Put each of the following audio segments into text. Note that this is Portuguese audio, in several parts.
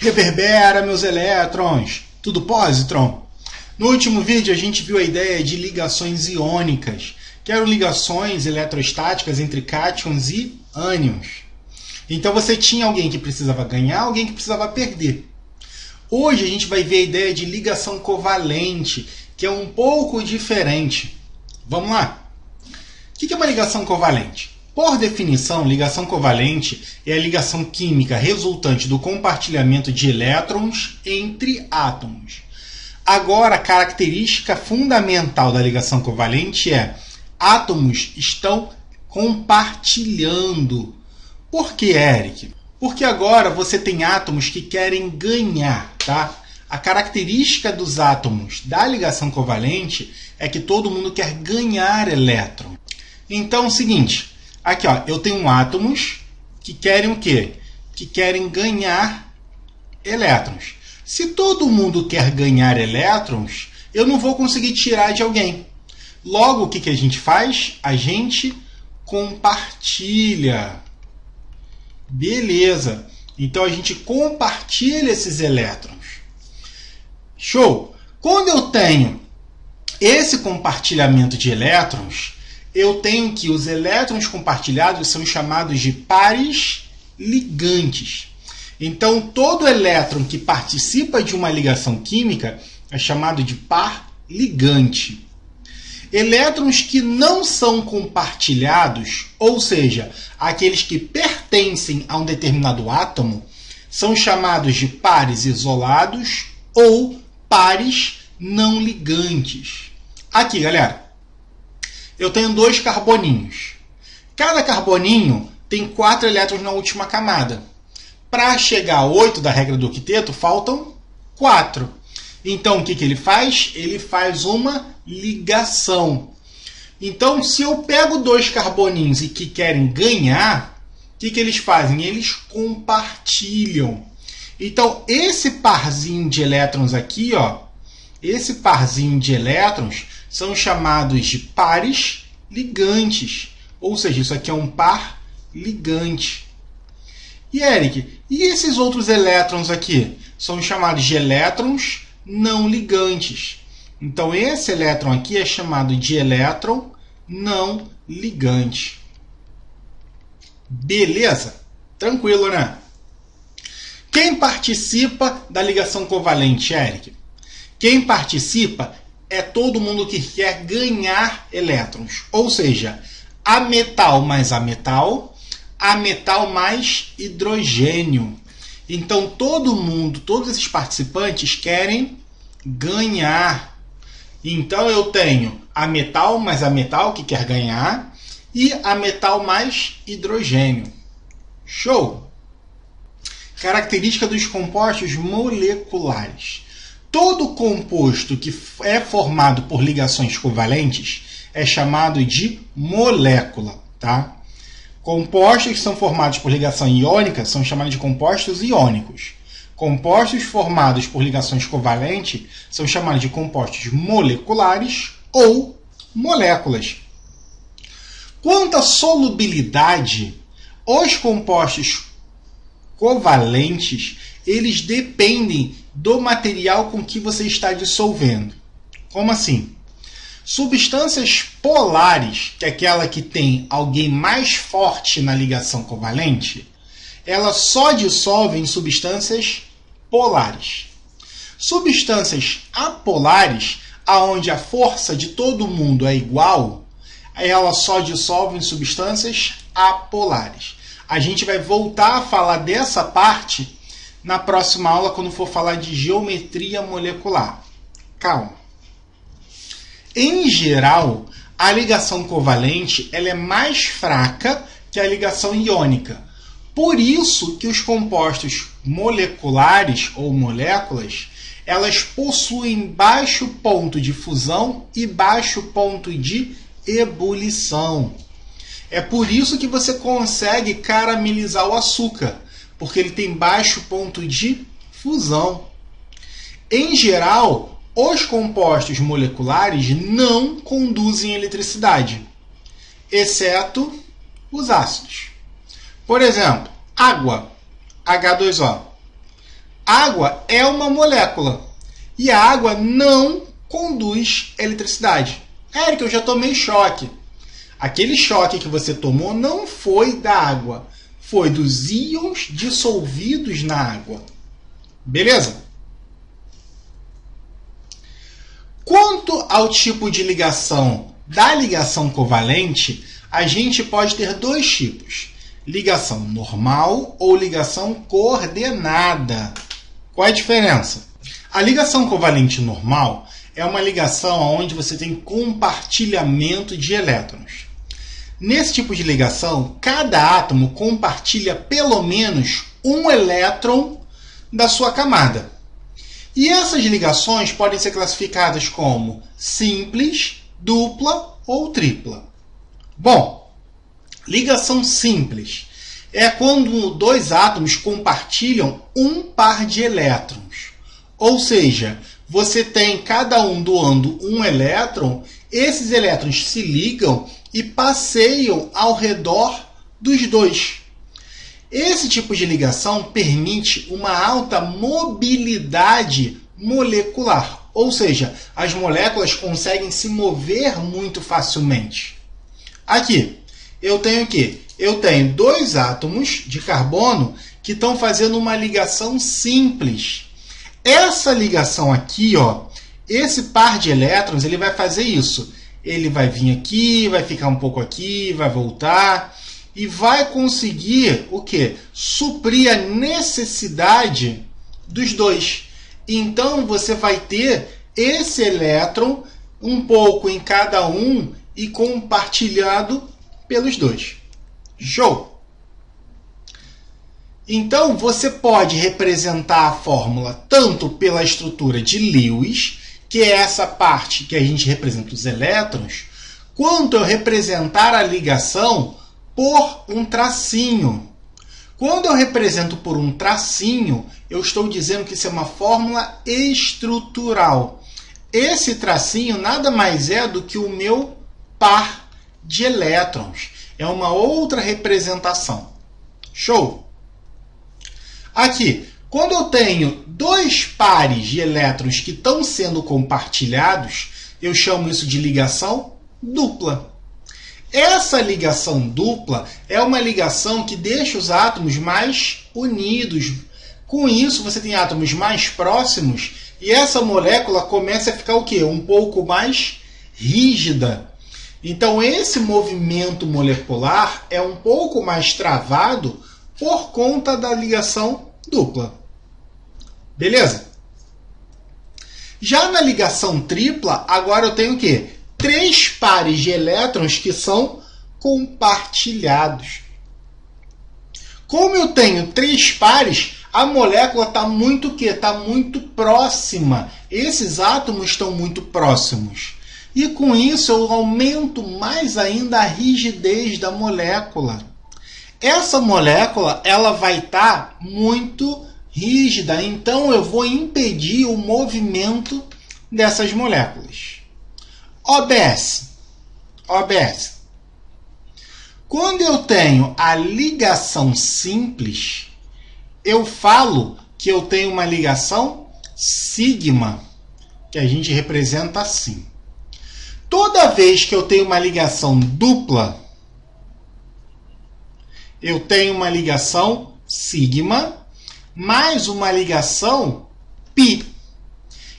Reverbera, meus elétrons! Tudo positron? No último vídeo a gente viu a ideia de ligações iônicas, que eram ligações eletrostáticas entre cátions e ânions. Então você tinha alguém que precisava ganhar, alguém que precisava perder. Hoje a gente vai ver a ideia de ligação covalente, que é um pouco diferente. Vamos lá? O que é uma ligação covalente? Por definição, ligação covalente é a ligação química resultante do compartilhamento de elétrons entre átomos. Agora, a característica fundamental da ligação covalente é átomos estão compartilhando. Por que, Eric? Porque agora você tem átomos que querem ganhar, tá? A característica dos átomos da ligação covalente é que todo mundo quer ganhar elétron. Então, é o seguinte, aqui ó, eu tenho átomos que querem o quê? Que querem ganhar elétrons. Se todo mundo quer ganhar elétrons, eu não vou conseguir tirar de alguém. Logo, o que a gente faz? A gente compartilha. Beleza. Então, a gente compartilha esses elétrons. Show! Quando eu tenho esse compartilhamento de elétrons, eu tenho que os elétrons compartilhados são chamados de pares ligantes. Então, todo elétron que participa de uma ligação química é chamado de par ligante. Elétrons que não são compartilhados, ou seja, aqueles que pertencem a um determinado átomo, são chamados de pares isolados ou pares não ligantes. Aqui, galera, eu tenho 2 carboninhos. Cada carboninho tem 4 elétrons na última camada. Para chegar a 8 da regra do octeto, faltam 4. Então, o que ele faz? Ele faz uma ligação. Então, se eu pego 2 carboninhos e que querem ganhar, o que eles fazem? Eles compartilham. Então, esse parzinho de elétrons aqui, ó, esse parzinho de elétrons são chamados de pares ligantes. Ou seja, isso aqui é um par ligante. E, Eric, e esses outros elétrons aqui? São chamados de elétrons não ligantes. Então, esse elétron aqui é chamado de elétron não ligante. Beleza? Tranquilo, né? Quem participa da ligação covalente, Eric? Quem participa é todo mundo que quer ganhar elétrons. Ou seja, a metal mais hidrogênio. Então, todo mundo, todos esses participantes querem ganhar. Então, eu tenho a metal mais a metal, que quer ganhar, e a metal mais hidrogênio. Show! Característica dos compostos moleculares. Todo composto que é formado por ligações covalentes é chamado de molécula, tá? Compostos que são formados por ligação iônica são chamados de compostos iônicos. Compostos formados por ligações covalentes são chamados de compostos moleculares ou moléculas. Quanto à solubilidade, os compostos covalentes, eles dependem do material com que você está dissolvendo. Como assim? Substâncias polares, que é aquela que tem alguém mais forte na ligação covalente, ela só dissolve em substâncias polares. Substâncias apolares, aonde a força de todo mundo é igual, ela só dissolve em substâncias apolares. A gente vai voltar a falar dessa parte na próxima aula, quando for falar de geometria molecular. Calma. Em geral, a ligação covalente ela é mais fraca que a ligação iônica. Por isso que os compostos moleculares ou moléculas, elas possuem baixo ponto de fusão e baixo ponto de ebulição. É por isso que você consegue caramelizar o açúcar, porque ele tem baixo ponto de fusão. Em geral, os compostos moleculares não conduzem eletricidade, exceto os ácidos. Por exemplo, água, H2O. Água é uma molécula e a água não conduz eletricidade. Érico, eu já tomei choque. Aquele choque que você tomou não foi da água, foi dos íons dissolvidos na água. Beleza? Quanto ao tipo de ligação da ligação covalente, a gente pode ter dois tipos: ligação normal ou ligação coordenada. Qual é a diferença? A ligação covalente normal é uma ligação onde você tem compartilhamento de elétrons. Nesse tipo de ligação, cada átomo compartilha pelo menos um elétron da sua camada. E essas ligações podem ser classificadas como simples, dupla ou tripla. Bom, ligação simples é quando dois átomos compartilham um par de elétrons. Ou seja, você tem cada um doando um elétron, esses elétrons se ligam e passeiam ao redor dos dois. Esse tipo de ligação permite uma alta mobilidade molecular, ou seja, as moléculas conseguem se mover muito facilmente. Aqui, eu tenho o quê? Eu tenho dois átomos de carbono que estão fazendo uma ligação simples. Essa ligação aqui, ó, esse par de elétrons, ele vai fazer isso. Ele vai vir aqui, vai ficar um pouco aqui, vai voltar e vai conseguir o quê? Suprir a necessidade dos dois. Então, você vai ter esse elétron um pouco em cada um e compartilhado pelos dois. Show! Então, você pode representar a fórmula tanto pela estrutura de Lewis, que é essa parte que a gente representa os elétrons, quanto eu representar a ligação por um tracinho. Quando eu represento por um tracinho, eu estou dizendo que isso é uma fórmula estrutural. Esse tracinho nada mais é do que o meu par de elétrons. É uma outra representação. Show? Aqui, quando eu tenho dois pares de elétrons que estão sendo compartilhados, eu chamo isso de ligação dupla. Essa ligação dupla é uma ligação que deixa os átomos mais unidos. Com isso, você tem átomos mais próximos e essa molécula começa a ficar o quê? Um pouco mais rígida. Então, esse movimento molecular é um pouco mais travado por conta da ligação dupla. Beleza? Já na ligação tripla, agora eu tenho o quê? Três pares de elétrons que são compartilhados. Como eu tenho três pares, a molécula está muito o quê? Está muito próxima. Esses átomos estão muito próximos. E com isso eu aumento mais ainda a rigidez da molécula. Essa molécula ela vai estar muito rígida, então eu vou impedir o movimento dessas moléculas. OBS. Quando eu tenho a ligação simples, eu falo que eu tenho uma ligação sigma, que a gente representa assim. Toda vez que eu tenho uma ligação dupla, eu tenho uma ligação sigma mais uma ligação π.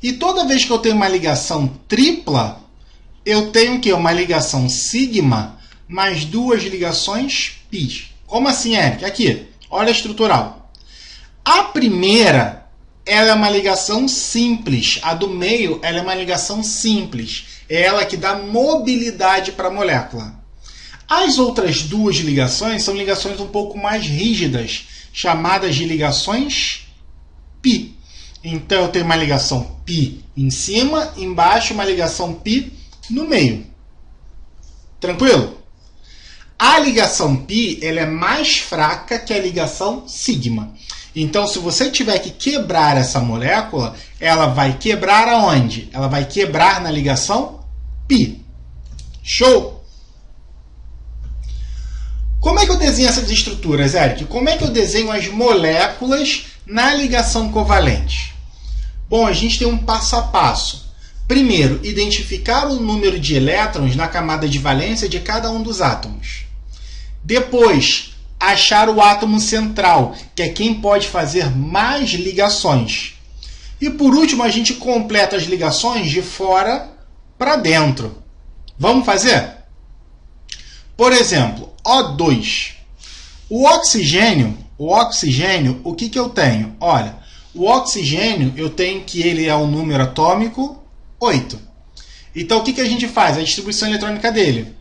E toda vez que eu tenho uma ligação tripla, eu tenho o quê? Uma ligação sigma mais duas ligações π. Como assim, Eric? Aqui, olha a estrutural. A primeira ela é uma ligação simples. A do meio ela é uma ligação simples. É ela que dá mobilidade para a molécula. As outras duas ligações são ligações um pouco mais rígidas, chamadas de ligações π. Então, eu tenho uma ligação π em cima, embaixo uma ligação π no meio. Tranquilo? A ligação π ela é mais fraca que a ligação sigma. Então, se você tiver que quebrar essa molécula, ela vai quebrar aonde? Ela vai quebrar na ligação π. Show? Como é que eu desenho essas estruturas, Eric? Como é que eu desenho as moléculas na ligação covalente? Bom, a gente tem um passo a passo. Primeiro, identificar o número de elétrons na camada de valência de cada um dos átomos. Depois, achar o átomo central, que é quem pode fazer mais ligações. E por último, a gente completa as ligações de fora para dentro. Vamos fazer? Por exemplo, O2. O oxigênio, o que eu tenho? Olha, o oxigênio, eu tenho que ele é um número atômico 8. Então, o que a gente faz? A distribuição eletrônica dele.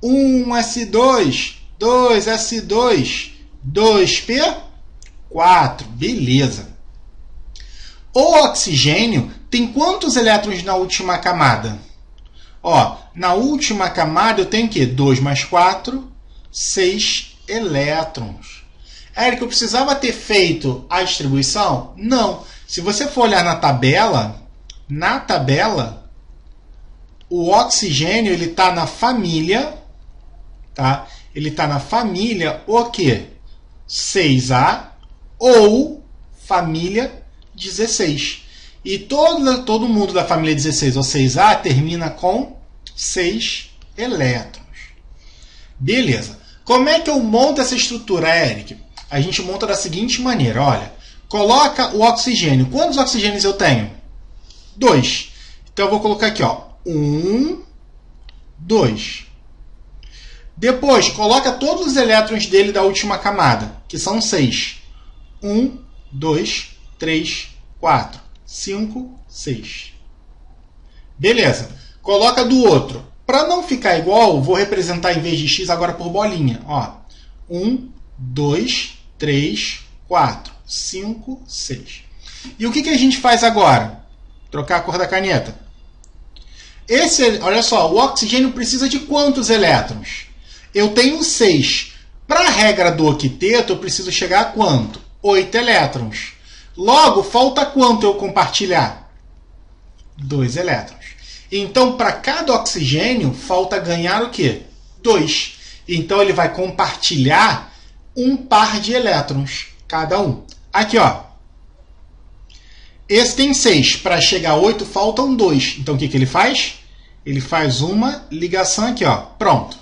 1s2, 2s2, 2p4. Beleza. O oxigênio tem quantos elétrons na última camada? Ó, na última camada eu tenho o quê? 2 mais 4, 6 elétrons. Érico, eu precisava ter feito a distribuição? Não. Se você for olhar na tabela, o oxigênio ele está na família, tá? Ele está na família o quê? 6A ou família 16. E todo mundo da família 16 ou 6A termina com 6 elétrons. Beleza. Como é que eu monto essa estrutura, Eric? A gente monta da seguinte maneira, olha. Coloca o oxigênio. Quantos oxigênios eu tenho? 2. Então eu vou colocar aqui, ó. 1, 2. Depois, coloca todos os elétrons dele da última camada, que são 6. 1, 2, 3, 4, 5, 6. Beleza. Coloca do outro. Para não ficar igual, vou representar em vez de x agora por bolinha. Ó. 1, 2, 3, 4, 5, 6. E o que a gente faz agora? Trocar a cor da caneta. Olha só, o oxigênio precisa de quantos elétrons? Eu tenho 6. Para a regra do octeto, eu preciso chegar a quanto? 8 elétrons. Logo, falta quanto eu compartilhar? 2 elétrons. Então, para cada oxigênio, falta ganhar o quê? 2. Então, ele vai compartilhar um par de elétrons, cada um. Aqui, ó. Esse tem 6. Para chegar a 8, faltam 2. Então, o que ele faz? Ele faz uma ligação aqui, ó. Pronto.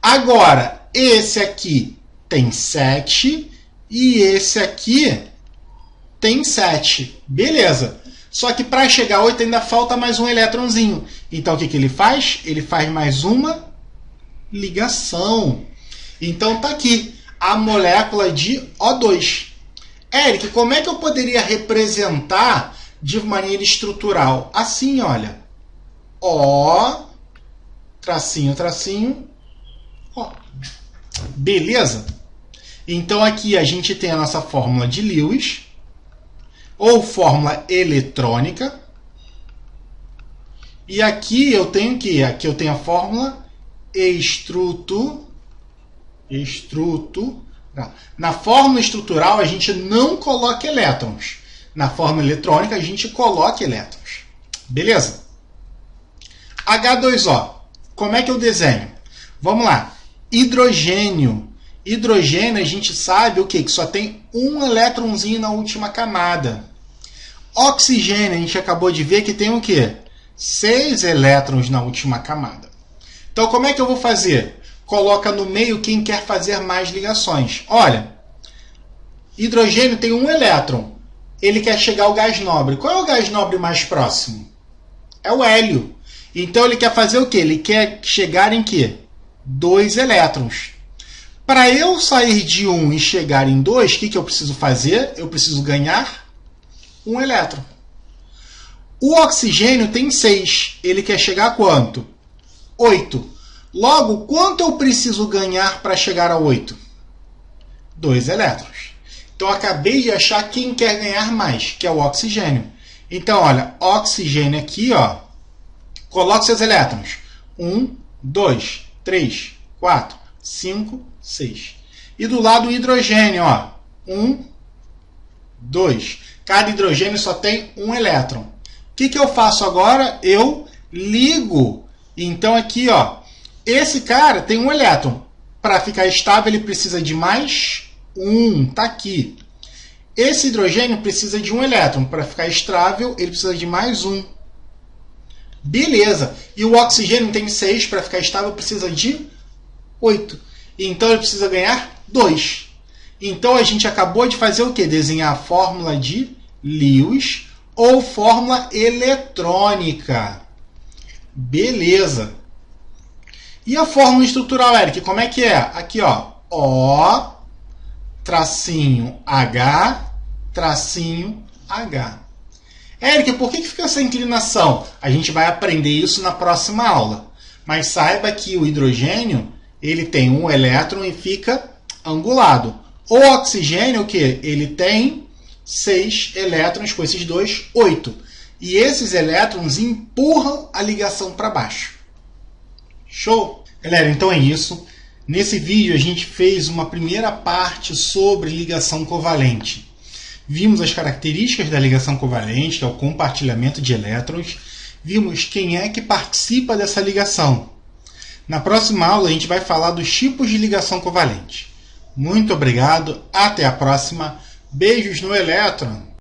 Agora, esse aqui tem 7 e esse aqui tem 7. Beleza. Só que para chegar a 8 ainda falta mais um elétronzinho. Então, o que ele faz? Ele faz mais uma ligação. Então, está aqui a molécula de O2. Eric, como é que eu poderia representar de maneira estrutural? Assim, olha. O, tracinho, tracinho, O. Beleza? Então, aqui a gente tem a nossa fórmula de Lewis, ou fórmula eletrônica. E aqui eu tenho o quê? Aqui eu tenho a fórmula estrutural. Na fórmula estrutural a gente não coloca elétrons. Na fórmula eletrônica a gente coloca elétrons. Beleza? H2O. Como é que eu desenho? Vamos lá. Hidrogênio. Hidrogênio a gente sabe o quê? Que só tem um elétronzinho na última camada. Oxigênio a gente acabou de ver que tem o quê? 6 elétrons na última camada. Então como é que eu vou fazer? Coloca no meio quem quer fazer mais ligações. Olha, hidrogênio tem um elétron. Ele quer chegar ao gás nobre. Qual é o gás nobre mais próximo? É o hélio. Então ele quer fazer o quê? Ele quer chegar em quê? 2 elétrons. Para eu sair de 1 e chegar em 2, o que eu preciso fazer? Eu preciso ganhar um elétron. O oxigênio tem 6. Ele quer chegar a quanto? 8. Logo, quanto eu preciso ganhar para chegar a 8? 2 elétrons. Então, eu acabei de achar quem quer ganhar mais, que é o oxigênio. Então, olha, oxigênio aqui, ó, coloque seus elétrons. 1, 2, 3, 4, 5, 6. E do lado o hidrogênio, ó, 1, 2. Cada hidrogênio só tem um elétron. O que eu faço agora? Eu ligo. Então, aqui, ó, esse cara tem um elétron. Para ficar estável, ele precisa de mais um. Está aqui. Esse hidrogênio precisa de um elétron. Para ficar estável, ele precisa de mais um. Beleza. E o oxigênio tem 6. Para ficar estável, precisa de 8. Então, ele precisa ganhar 2. Então, a gente acabou de fazer o quê? Desenhar a fórmula de Lewis ou fórmula eletrônica. Beleza. E a fórmula estrutural, Eric, como é que é? Aqui, ó. O, tracinho H, tracinho H. Eric, por que fica essa inclinação? A gente vai aprender isso na próxima aula. Mas saiba que o hidrogênio ele tem um elétron e fica angulado. O oxigênio, o quê? Ele tem 6 elétrons, com esses dois, 8. E esses elétrons empurram a ligação para baixo. Show? Galera, então é isso. Nesse vídeo a gente fez uma primeira parte sobre ligação covalente. Vimos as características da ligação covalente, que é o compartilhamento de elétrons. Vimos quem é que participa dessa ligação. Na próxima aula a gente vai falar dos tipos de ligação covalente. Muito obrigado, até a próxima. Beijos no elétron!